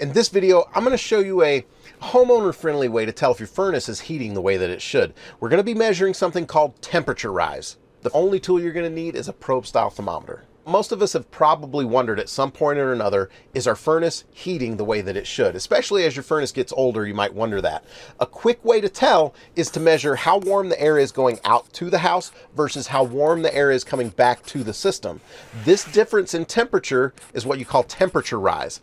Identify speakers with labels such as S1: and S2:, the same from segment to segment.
S1: In this video, I'm going to show you a homeowner-friendly way to tell if your furnace is heating the way that it should. We're going to be measuring something called temperature rise. The only tool you're going to need is a probe-style thermometer. Most of us have probably wondered at some point or another, is our furnace heating the way that it should? Especially as your furnace gets older, you might wonder that. A quick way to tell is to measure how warm the air is going out to the house versus how warm the air is coming back to the system. This difference in temperature is what you call temperature rise.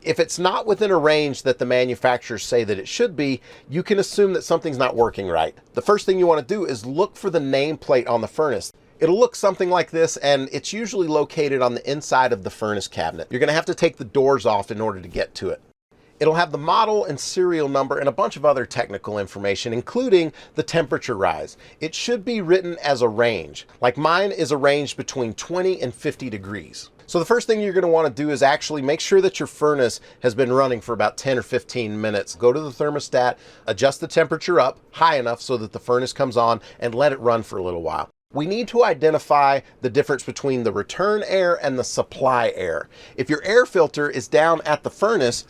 S1: If it's not within a range that the manufacturers say that it should be, you can assume that something's not working right. The first thing you want to do is look for the nameplate on the furnace. It'll look something like this, and it's usually located on the inside of the furnace cabinet. You're going to have to take the doors off in order to get to it. It'll have the model and serial number and a bunch of other technical information, including the temperature rise. It should be written as a range. Like mine is a range between 20 and 50 degrees. So the first thing you're going to want to do is actually make sure that your furnace has been running for about 10 or 15 minutes. Go to the thermostat, adjust the temperature up high enough so that the furnace comes on, and let it run for a little while. We need to identify the difference between the return air and the supply air. If your air filter is down at the furnace,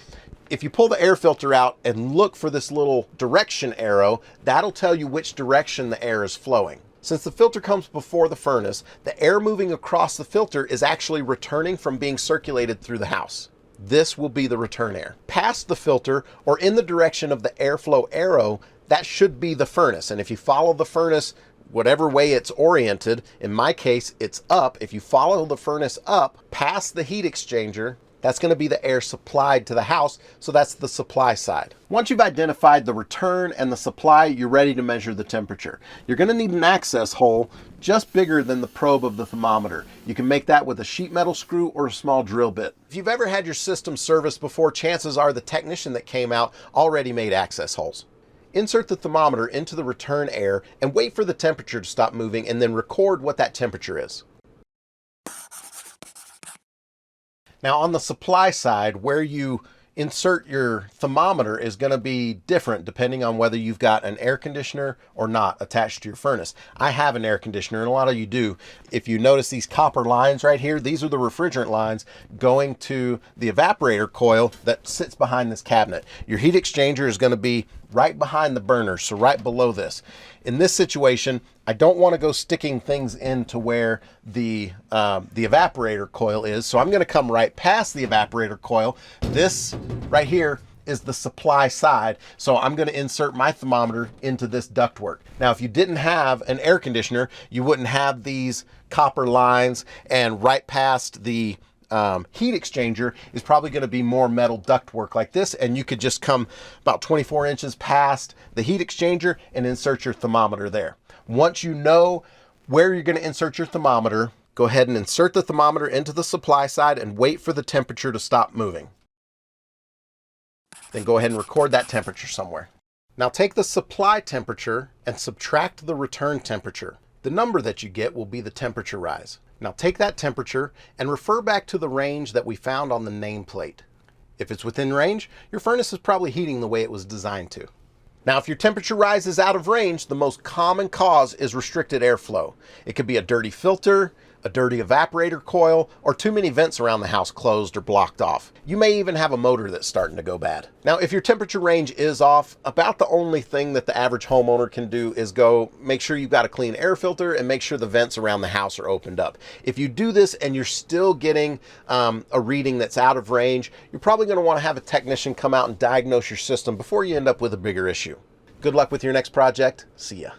S1: if you pull the air filter out and look for this little direction arrow, that'll tell you which direction the air is flowing. Since the filter comes before the furnace, the air moving across the filter is actually returning from being circulated through the house. This will be the return air. Past the filter or in the direction of the airflow arrow, that should be the furnace. And if you follow the furnace whatever way it's oriented, in my case, it's up. If you follow the furnace up past the heat exchanger, that's going to be the air supplied to the house, so that's the supply side. Once you've identified the return and the supply, you're ready to measure the temperature. You're going to need an access hole just bigger than the probe of the thermometer. You can make that with a sheet metal screw or a small drill bit. If you've ever had your system serviced before, chances are the technician that came out already made access holes. Insert the thermometer into the return air and wait for the temperature to stop moving, and then record what that temperature is. Now on the supply side, where you insert your thermometer is going to be different depending on whether you've got an air conditioner or not attached to your furnace. I have an air conditioner, and a lot of you do. If you notice these copper lines right here, these are the refrigerant lines going to the evaporator coil that sits behind this cabinet. Your heat exchanger is going to be right behind the burner, so right below this. In this situation, I don't want to go sticking things into where the evaporator coil is, so I'm going to come right past the evaporator coil. This right here is the supply side, so I'm going to insert my thermometer into this ductwork. Now, if you didn't have an air conditioner, you wouldn't have these copper lines, and right past the heat exchanger is probably going to be more metal ductwork like this, and you could just come about 24 inches past the heat exchanger and insert your thermometer there. Once you know where you're going to insert your thermometer, go ahead and insert the thermometer into the supply side and wait for the temperature to stop moving. Then go ahead and record that temperature somewhere. Now take the supply temperature and subtract the return temperature. The number that you get will be the temperature rise. Now take that temperature and refer back to the range that we found on the nameplate. If it's within range, your furnace is probably heating the way it was designed to. Now, if your temperature rise is out of range, the most common cause is restricted airflow. It could be a dirty filter, a dirty evaporator coil, or too many vents around the house closed or blocked off. You may even have a motor that's starting to go bad. Now, if your temperature range is off, about the only thing that the average homeowner can do is go make sure you've got a clean air filter and make sure the vents around the house are opened up. If you do this and you're still getting a reading that's out of range, you're probably going to want to have a technician come out and diagnose your system before you end up with a bigger issue. Good luck with your next project. See ya.